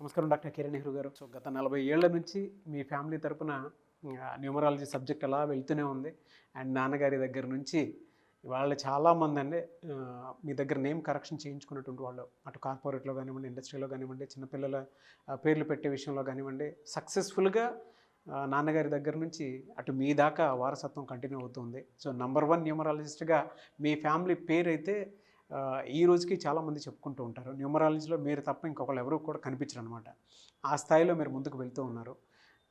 నమస్కారం డాక్టర్ కిరణ్ నెహ్రూ గారు. సో గత 40 ఏళ్ల నుంచి మీ ఫ్యామిలీ తరపున న్యూమరాలజీ సబ్జెక్ట్ అలా వెళ్తూనే ఉంది. అండ్ నాన్నగారి దగ్గర నుంచి వాళ్ళు చాలామంది అండి మీ దగ్గర నేమ్ కరెక్షన్ చేయించుకున్నటువంటి వాళ్ళు, అటు కార్పొరేట్లో కానివ్వండి, ఇండస్ట్రీలో కానివ్వండి, చిన్నపిల్లల పేర్లు పెట్టే విషయంలో కానివ్వండి, సక్సెస్ఫుల్గా నాన్నగారి దగ్గర నుంచి అటు మీ దాకా వారసత్వం కంటిన్యూ అవుతుంది. సో నంబర్ 1 న్యూమరాలజిస్ట్గా మీ ఫ్యామిలీ పేరు అయితే ఈ రోజుకి చాలామంది చెప్పుకుంటూ ఉంటారు. న్యూమరాలజీలో మీరు తప్ప ఇంకొకళ్ళు ఎవరు కూడా కనిపించరు అనమాట. ఆ స్థాయిలో మీరు ముందుకు వెళ్తూ ఉన్నారు.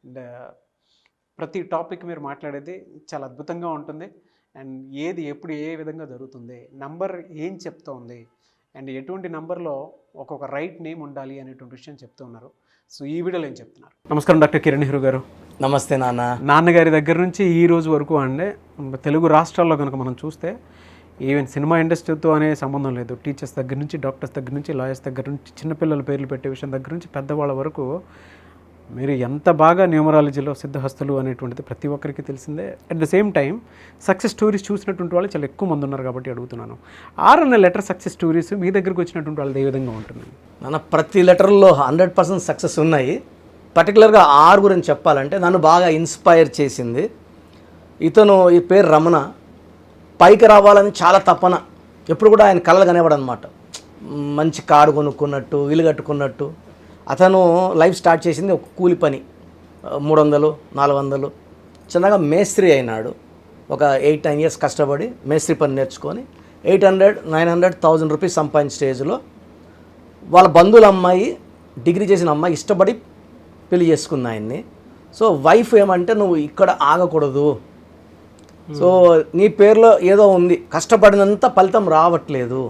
అండ్ ప్రతి టాపిక్ మీరు మాట్లాడేది చాలా అద్భుతంగా ఉంటుంది. అండ్ ఏది ఎప్పుడు ఏ విధంగా జరుగుతుంది, నంబర్ ఏం చెప్తోంది, అండ్ ఎటువంటి నంబర్లో ఒక్కొక్క రైట్ నేమ్ ఉండాలి అనేటువంటి విషయం చెప్తూ ఉన్నారు. సో ఈ వీడియోలో ఏం చెప్తున్నారు? నమస్కారం డాక్టర్ కిరణ్ నెహ్రూ గారు. నమస్తే నాన్న. నాన్నగారి దగ్గర నుంచి ఈ రోజు వరకు అంటే తెలుగు రాష్ట్రాల్లో కనుక మనం చూస్తే ఈవెన్ సినిమా ఇండస్ట్రీతో అనే సంబంధం లేదు, టీచర్స్ దగ్గర నుంచి, డాక్టర్స్ దగ్గర నుంచి, లాయర్స్ దగ్గర నుంచి, చిన్నపిల్లల పేర్లు పెట్టే విషయం దగ్గర నుంచి పెద్దవాళ్ళ వరకు మీరు ఎంత బాగా న్యూమరాలజీలో సిద్ధహస్తులు అనేటువంటిది ప్రతి ఒక్కరికి తెలిసిందే. At the same time success stories చూసినటువంటి వాళ్ళు చాలా ఎక్కువ మంది ఉన్నారు కాబట్టి అడుగుతున్నాను. 6 అన్న లెటర్ సక్సెస్ స్టోరీస్ మీ దగ్గరకు వచ్చినటువంటి వాళ్ళది ఏ విధంగా ఉంటుంది? నాన్న, ప్రతి లెటర్లో 100% సక్సెస్ ఉన్నాయి. పర్టికులర్గా 6 గురించి చెప్పాలంటే నన్ను బాగా ఇన్స్పైర్ చేసింది ఇతను. ఈ పేరు రమణ. పైకి రావాలని చాలా తపన, ఎప్పుడు కూడా ఆయన కళలు కనేవాడనమాట. మంచి కారు కొనుక్కున్నట్టు, ఇల్లు కట్టుకున్నట్టు. అతను లైఫ్ స్టార్ట్ చేసింది ఒక కూలి పని, 300, 400. చిన్నగా మేస్త్రి అయినాడు. ఒక 8-9 ఇయర్స్ కష్టపడి మేస్త్రి పని నేర్చుకొని 800, 900, 1000 రూపీస్ సంపాదించిన స్టేజ్లో వాళ్ళ బంధువుల అమ్మాయి, డిగ్రీ చేసిన అమ్మాయి ఇష్టపడి పెళ్లి చేసుకుంది ఆయన్ని. సో వైఫ్ ఏమంటే, నువ్వు ఇక్కడ ఆగకూడదు, సో నీ పేరులో ఏదో ఉంది, కష్టపడినంత ఫలితం రావట్లేదు.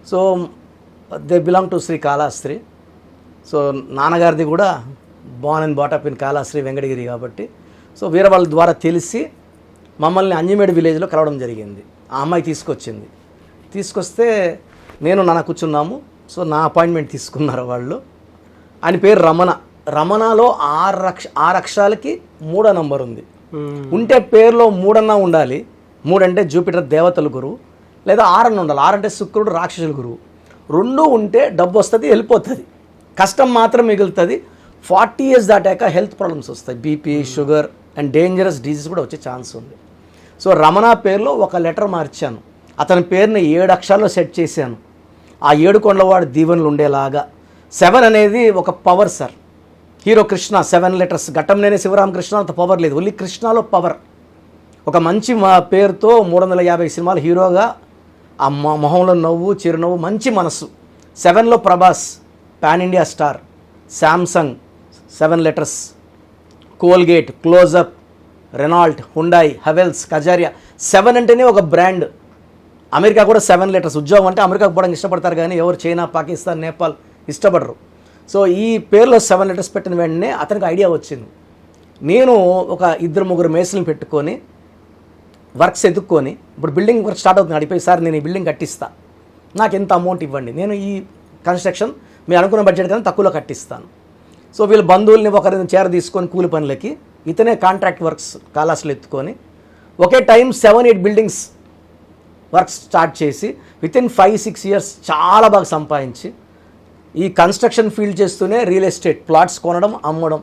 So they belong to Sri Kalahasti. So నాన్నగారిది కూడా born and brought up in Kalahasti, Venkatagiri కాబట్టి. సో వేరే వాళ్ళ ద్వారా తెలిసి మమ్మల్ని అంజిమేడ్ విలేజ్లో కలవడం జరిగింది. ఆ అమ్మాయి తీసుకొస్తే నేను నాన్న కూర్చున్నాము. సో నా అపాయింట్మెంట్ తీసుకున్నారు వాళ్ళు. ఆయన పేరు రమణ. రమణలో 6 అక్షరాలకి 3 నంబర్ ఉంది. ఉంటే పేరులో 3 అన్నా ఉండాలి. 3 అంటే జూపిటర్ దేవతల గురువు, లేదా 6 అన్న ఉండాలి. 6 అంటే శుక్రుడు రాక్షసుల గురువు. 2 ఉంటే డబ్బు వస్తుంది, వెళ్ళిపోతుంది, కష్టం మాత్రం మిగులుతుంది. 40 ఇయర్స్ దాటాక హెల్త్ ప్రాబ్లమ్స్ వస్తాయి, BP, sugar and dangerous disease కూడా వచ్చే ఛాన్స్ ఉంది. సో రమణ పేరులో ఒక లెటర్ మార్చాను. అతని పేరుని 7 అక్షరాల్లో సెట్ చేశాను. ఆ 7 కొండలవాడి దీవెనలు ఉండేలాగా. 7 అనేది ఒక power sir. Hero Krishna 7 letters. Ghattamaneni Sivaramakrishna అంత పవర్ లేదు, ఓన్లీ కృష్ణలో పవర్. ఒక మంచి పేరుతో 350 సినిమాలు హీరోగా, ఆ మొహంలో నవ్వు, చిరునవ్వు, మంచి మనస్సు. 7లో Prabhas, pan India star. Samsung 7 letters. Colgate, Closeup, Renault, Hyundai, Havells, Kajaria. 7 అంటేనే ఒక బ్రాండ్. అమెరికా కూడా 7 లెటర్స్. ఉద్యోగం అంటే అమెరికాకు పోవడానికి ఇష్టపడతారు, కానీ ఎవరు చైనా, పాకిస్తాన్, నేపాల్ ఇష్టపడరు. సో ఈ పేరులో 7 లెటర్స్ పెట్టిన వెంటనే అతనికి ఐడియా వచ్చింది. నేను ఒక 2-3 మేస్త్రులను పెట్టుకొని వర్క్స్ ఎదుక్కొని, ఇప్పుడు బిల్డింగ్ వర్క్ స్టార్ట్ అవుతుంది, అడిపోయి సార్ నేను ఈ బిల్డింగ్ కట్టిస్తా, నాకు ఎంత అమౌంట్ ఇవ్వండి, నేను ఈ కన్స్ట్రక్షన్ మీరు అనుకున్న బడ్జెట్ కన్నా తక్కువలో కట్టిస్తాను. సో వీళ్ళ బంధువుల్ని ఒకరిని చేర తీసుకొని కూలి పనులకి, ఇతనే కాంట్రాక్ట్ వర్క్స్ కాలాస్లో ఎత్తుకొని ఒకే టైం 7-8 బిల్డింగ్స్ వర్క్స్ స్టార్ట్ చేసి వితిన్ 5-6 ఇయర్స్ చాలా బాగా సంపాదించి, ఈ కన్స్ట్రక్షన్ ఫీల్డ్ చేస్తూనే రియల్ ఎస్టేట్ ప్లాట్స్ కొనడం, అమ్మడం.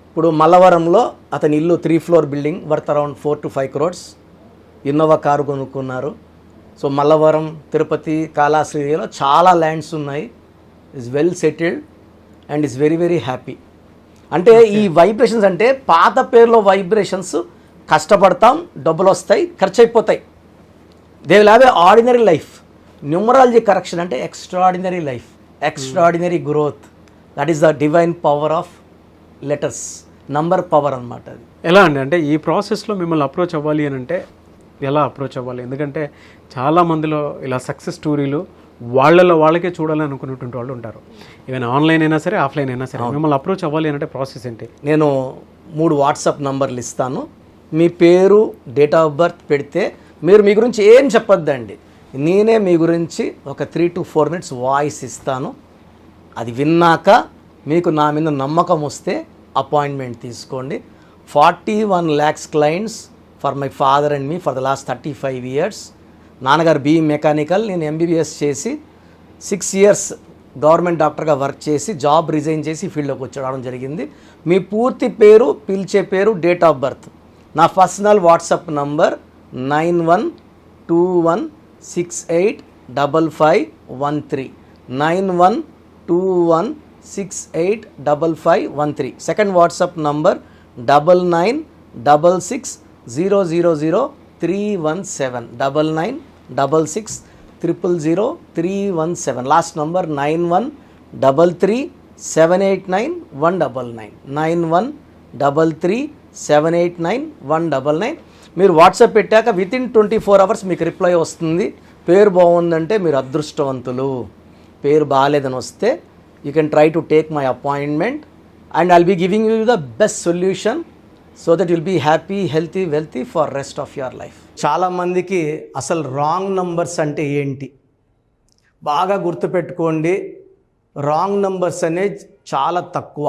ఇప్పుడు మల్లవరంలో అతని ఇల్లు 3 floor building worth around 4 to 5 crores. Innova car కొనుక్కున్నారు. సో మల్లవరం, తిరుపతి, కాళహస్త్రిలో చాలా ల్యాండ్స్ ఉన్నాయి. Is well settled and is very very happy. అంటే ఈ వైబ్రేషన్స్ అంటే పాత పేరులో వైబ్రేషన్స్, కష్టపడతాం, డబ్బులు వస్తాయి, ఖర్చు అయిపోతాయి. They will have a ordinary life. Numerology correction అంటే extraordinary life, extraordinary growth. That is the divine power of letters, number power అనమాట. అది ఎలా అండి, అంటే ఈ ప్రాసెస్లో మిమ్మల్ని అప్రోచ్ అవ్వాలి అని అంటే ఎలా అప్రోచ్ అవ్వాలి? ఎందుకంటే చాలామందిలో ఇలా సక్సెస్ స్టోరీలు వాళ్ళకే చూడాలని అనుకునేటువంటి వాళ్ళు ఉంటారు. ఈవెన్ ఆన్లైన్ అయినా సరే, ఆఫ్లైన్ అయినా సరే. మిమ్మల్ని అప్రోచ్ అవ్వాలి అంటే ప్రాసెస్ ఏంటి? నేను 3 వాట్సాప్ నంబర్లు ఇస్తాను. మీ పేరు, డేట్ ఆఫ్ బర్త్ పెడితే మీరు మీ గురించి ఏం చెప్పొద్దండి, నేనే మీ గురించి ఒక 3 to 4 minutes వాయిస్ ఇస్తాను. అది విన్నాక మీకు నా మీద నమ్మకం వస్తే అపాయింట్మెంట్ తీసుకోండి. 41 lakhs clients for my father and me for the last 35 years. నాన్నగారు BE మెకానికల్, నేను MBBS చేసి 6 years గవర్నమెంట్ డాక్టర్గా వర్క్ చేసి జాబ్ రిజైన్ చేసి ఫీల్డ్లోకి వచ్చి జరిగింది. మీ పూర్తి పేరు, పిలిచే పేరు, డేట్ ఆఫ్ బర్త్. నా personal WhatsApp number 9121685513 9121685513. Second WhatsApp number 9966000317 9966000317. Last number 9133789199 9133789199. మీరు వాట్సాప్ పెట్టాక వితిన్ 24 hours మీకు రిప్లై వస్తుంది. పేరు బాగుందంటే మీరు అదృష్టవంతులు. పేరు బాగాలేదని వస్తే you can try to take my appointment and I'll be giving you the best solution so that will be happy, healthy, wealthy for rest of your life. చాలామందికి అసలు రాంగ్ నంబర్స్ అంటే ఏంటి బాగా గుర్తుపెట్టుకోండి. రాంగ్ నంబర్స్ అనేది చాలా తక్కువ.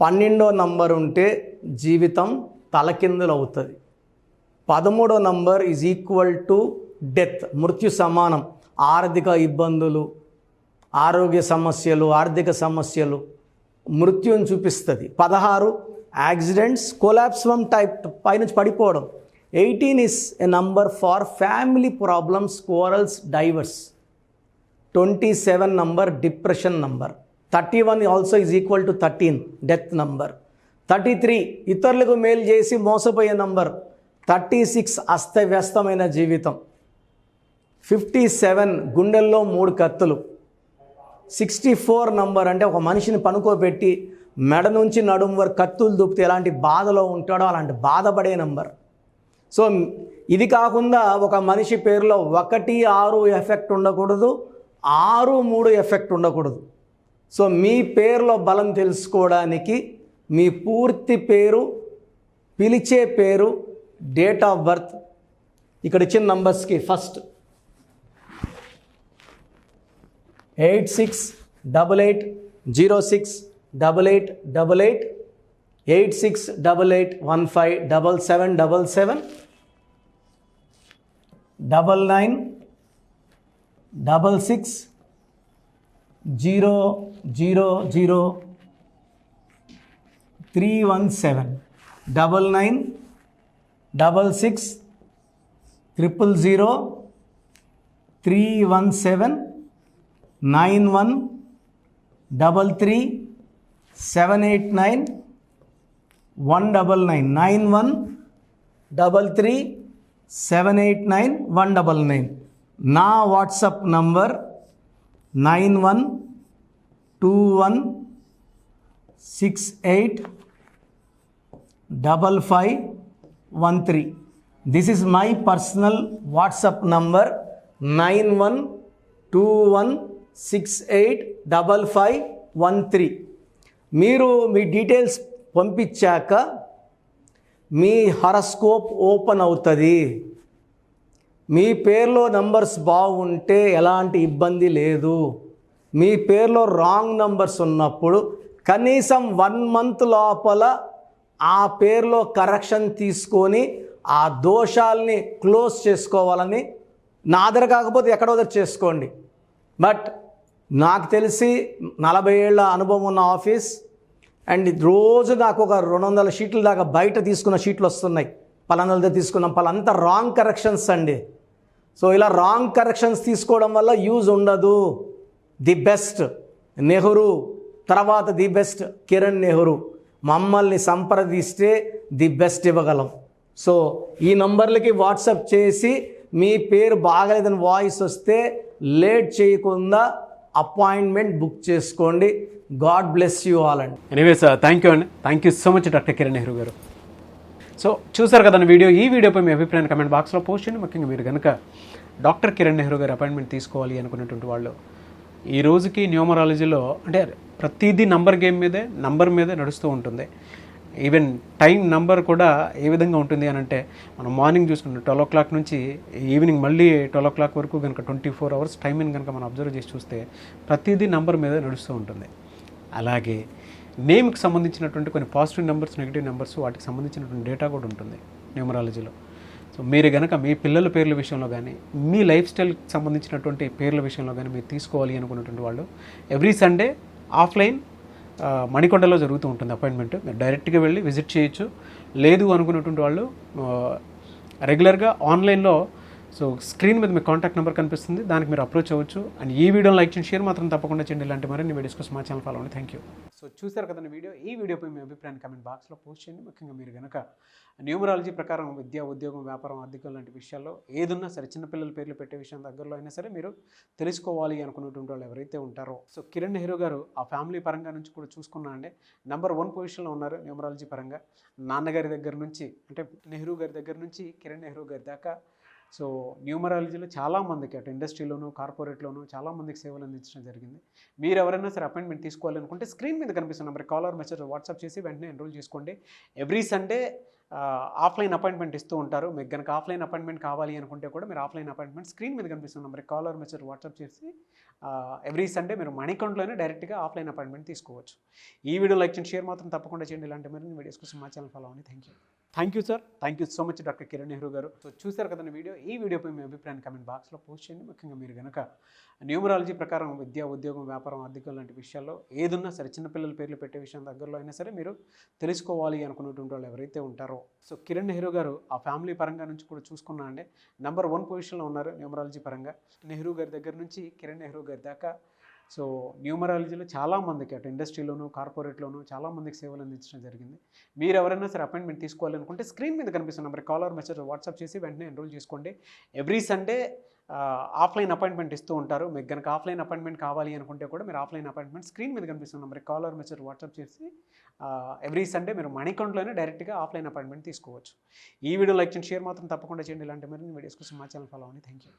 12వ number ఉంటే జీవితం తలకిందులు అవుతుంది. 13వ number is equal to death, మృత్యు సమానం. ఆర్థిక ఇబ్బందులు, ఆరోగ్య సమస్యలు, ఆర్థిక సమస్యలు మృత్యుని చూపిస్తుంది. 16 యాక్సిడెంట్స్, కొలాప్స్ ఫ్రమ్ టైప్ పైనుంచి పడిపోవడం. 18 is a number for family problems, quarrels, divorce. 27 number depression number. 31 also is equal to 13 death number. 33 ఇతరులకు మేలు చేసి మోసపోయే నంబర్. 36 అస్తవ్యస్తమైన జీవితం. 57 గుండెల్లో 3 కత్తులు. 64 నంబర్ అంటే ఒక మనిషిని పనుకోబెట్టి మెడ నుంచి నడుము వరకు కత్తులు దూపితే ఎలాంటి బాధలో ఉంటాడో అలాంటి బాధపడే నంబర్. సో ఇది కాకుండా ఒక మనిషి పేరులో 1, 6 ఎఫెక్ట్ ఉండకూడదు, 6, 3 ఎఫెక్ట్ ఉండకూడదు. సో మీ పేరులో బలం తెలుసుకోవడానికి మీ పూర్తి పేరు, పిలిచే పేరు, డేట్ ఆఫ్ బర్త్, ఇక్కడ ఇచ్చిన నంబర్స్కి ఫస్ట్ 8688068888 8688157777 9966000317 9966000317 9133789199 నా WhatsApp number 9121685513. This is my personal WhatsApp number 9121685513. మీరు మీ డీటెయిల్స్ పంపించాక మీ హరస్కోప్ ఓపెన్ అవుతుంది. మీ పేరులో నంబర్స్ బాగుంటే ఎలాంటి ఇబ్బంది లేదు. మీ పేరులో రాంగ్ నంబర్స్ ఉన్నప్పుడు కనీసం 1 month లోపల ఆ పేరులో కరెక్షన్ తీసుకొని ఆ దోషాలని క్లోజ్ చేసుకోవాలని, నా దగ్గర కాకపోతే ఎక్కడో దగ్గర చేసుకోండి. బట్ నాకు తెలిసి 40 ఏళ్ళ అనుభవం ఉన్న ఆఫీస్ అండ్ రోజు నాకు ఒక 200 షీట్ల దాకా బయట తీసుకున్న షీట్లు వస్తున్నాయి. పలానాలతో తీసుకున్నాం, పలాంతా రాంగ్ కరెక్షన్స్ అండి. సో ఇలా రాంగ్ కరెక్షన్స్ తీసుకోవడం వల్ల యూజ్ ఉండదు. ది బెస్ట్ నెహ్రూ, తర్వాత ది బెస్ట్ కిరణ్ నెహ్రూ, మమ్మల్ని సంప్రదిస్తే ది బెస్ట్ ఇవ్వగలం. సో ఈ నంబర్లకి వాట్సాప్ చేసి మీ పేరు బాగలేదని వాయిస్ వస్తే లేట్ చేయకుండా అపాయింట్మెంట్ బుక్ చేసుకోండి. గాడ్ బ్లెస్ యూ ఆల్ అండి. ఎనీవేస్ థ్యాంక్ యూ అండి. Thank you so much doctor Kiran Nehru గారు. సో చూసారు కదండి వీడియో. ఈ వీడియోపై మీ అభిప్రాయాన్ని కమెంట్ బాక్స్లో పోస్ట్ చేయండి. ముఖ్యంగా మీరు కనుక డాక్టర్ కిరణ్ నెహ్రూ గారు అపాయింట్మెంట్ తీసుకోవాలి అనుకున్నటువంటి వాళ్ళు, ఈ రోజుకి న్యూమరాలజీలో అంటే ప్రతిదీ నంబర్ గేమ్ మీదే, నంబర్ మీదే నడుస్తూ ఉంటుంది. ఈవెన్ టైం నంబర్ కూడా ఏ విధంగా ఉంటుంది అని అంటే, మనం మార్నింగ్ చూసుకుంటే 12 o'clock నుంచి ఈవినింగ్ మళ్ళీ 12 o'clock వరకు కనుక 24 hours టైంని కనుక మనం అబ్జర్వ్ చేసి చూస్తే ప్రతిదీ నంబర్ మీద నడుస్తూ ఉంటుంది. అలాగే నేమ్కి సంబంధించినటువంటి కొన్ని పాజిటివ్ నెంబర్స్, నెగిటివ్ నెంబర్స్, వాటికి సంబంధించినటువంటి డేటా కూడా ఉంటుంది న్యూమరాలజీలో. సో సో మీరు కనుక మీ పిల్లల పేర్ల విషయంలో కానీ మీ లైఫ్ స్టైల్కి సంబంధించినటువంటి పేర్ల విషయంలో కానీ మీరు తీసుకోవాలి అనుకున్నటువంటి వాళ్ళు ఎవ్రీ సండే ఆఫ్లైన్ మణికొండలో జరుగుతూ ఉంటుంది అపాయింట్మెంట్. మీరు డైరెక్ట్గా వెళ్ళి విజిట్ చేయొచ్చు. లేదు అనుకున్నటువంటి వాళ్ళు రెగ్యులర్గా ఆన్లైన్లో సో స్క్రీన్ మీద మీ కాంటాక్ట్ నెంబర్ కనిపిస్తుంది, దానికి మీరు అప్రోచ్ అవ్వచ్చు. అండ్ ఈ వీడియోని లైక్ చేయండి, షేర్ మాత్రం తప్పకుండా చేయండి. ఇలాంటి మరిన్ని వీడియోస్ కోసం మా ఛానల్ ఫాలో అవ్వండి. Thank you. సో చూసారు కదండి వీడియో. ఈ వీడియోపై మీ అభిప్రాయాన్ని కామెంట్ బాక్స్లో పోస్ట్ చేయండి. ముఖ్యంగా మీరు కనుక న్యూమరాలజీ ప్రకారం విద్య, ఉద్యోగం, వ్యాపారం, ఆర్థికం లాంటి విషయాల్లో ఏదున్నా సరే, చిన్నపిల్లల పేర్లు పెట్టే విషయం దగ్గరలో అయినా సరే మీరు తెలుసుకోవాలి అనుకున్నటువంటి వాళ్ళు ఎవరైతే ఉంటారో, సో కిరణ్ నెహ్రూ గారు ఆ ఫ్యామిలీ పరంగా నుంచి కూడా చూసుకున్నా అండి నెంబర్ 1 పొజిషన్లో ఉన్నారు న్యూమరాలజీ పరంగా. నాన్నగారి దగ్గర నుంచి అంటే నెహ్రూ గారి దగ్గర నుంచి కిరణ్ నెహ్రూ గారి దాకా సో న్యూమరాలజీలో చాలామందికి అటు ఇండస్ట్రీలోను కార్పొరేట్లోను చాలామందికి సేవలు అందించడం జరిగింది. మీరు ఎవరైనా సరే అపాయింట్మెంట్ తీసుకోవాలనుకుంటే స్క్రీన్ మీద కనిపిస్తున్న నెంబర్ కాలర్ మెసేజ్ వాట్సాప్ చేసి వెంటనే ఎన్రోల్ చేసుకోండి. ఎవ్రీ సండే ఆఫ్లైన్ అపాయింట్మెంట్ ఇస్తూ ఉంటారు. మీకు కనుక ఆఫ్లైన్ అపాయింట్మెంట్ కావాలి అనుకుంటే కూడా మీరు ఆఫ్లైన్ అపాయింట్మెంట్ స్క్రీన్ మీద కనిపిస్తున్న నెంబర్ కాలర్ మెసేజ్ వాట్సాప్ చేసి ఎవ్రీ సండే మీరు మణికొండలోనే డైరెక్ట్గా ఆఫ్లైన్ అపాయింట్మెంట్ తీసుకోవచ్చు. ఈ వీడియో లైక్ చేయండి, షేర్ మాత్రం తప్పకుండా చేయండి. ఇలాంటి మరిన్ని వీడియోస్ కోసం మా ఛానల్ ఫాలో అవ్వండి. Thank you sir. Thank you so much doctor Kiran Nehru గారు. సో చూసారు కదండి వీడియో. ఈ వీడియోపై మీ అభిప్రాయాన్ని కామెంట్ బాక్స్లో పోస్ట్ చేయండి. ముఖ్యంగా మీరు కనుక న్యూమరాలజీ ప్రకారం విద్య, ఉద్యోగం, వ్యాపారం, ఆర్థికం లాంటి విషయాల్లో ఏదున్నా సరే, చిన్నపిల్లల పేర్లు పెట్టే విషయం దగ్గరలో అయినా సరే మీరు తెలుసుకోవాలి అనుకున్నటువంటి వాళ్ళు ఎవరైతే ఉంటారో, సో కిరణ్ నెహ్రూ గారు ఆ ఫ్యామిలీ పరంగా నుంచి కూడా చూసుకున్నా అండి నెంబర్ 1 పొజిషన్లో ఉన్నారు న్యూమరాలజీ పరంగా. నెహ్రూ గారి దగ్గర నుంచి కిరణ్ నెహ్రూ గారి దాకా సో న్యూమరాలజీలో చాలామందికి అటు ఇండస్ట్రీలోను కార్పొరేట్లోను చాలామందికి సేవలు అందించడం జరిగింది. మీరు ఎవరైనా సరే అపాయింట్మెంట్ తీసుకోవాలనుకుంటే స్క్రీన్ మీద కనిపిస్తున్న నెంబర్ కాలర్ మెసేజ్ వాట్సాప్ చేసి వెంటనే ఎన్రోల్ చేసుకోండి. ఎవ్రీ సండే ఆఫ్లైన్ అపాయింట్మెంట్ ఇస్తూ ఉంటారు. మీకు కనుక ఆఫ్లైన్ అపాయింట్మెంట్ కావాలి అనుకుంటే కూడా మీరు ఆఫ్లైన్ అపాయింట్మెంట్ స్క్రీన్ మీద కనిపిస్తున్న నెంబర్ కాలర్ మెసేజ్ వాట్సాప్ చేసి ఎవ్రీ సండే మీరు మణికొండలోనే డైరెక్ట్గా ఆఫ్లైన్ అపాయింట్మెంట్ తీసుకోవచ్చు. ఈ వీడియో లైక్ చేయండి, షేర్ మాత్రం తప్పకుండా చేయండి. ఇలాంటి మరిన్ని వీడియోస్ కోసం మా ఛానల్ ఫాలో అవ్వండి. Thank you.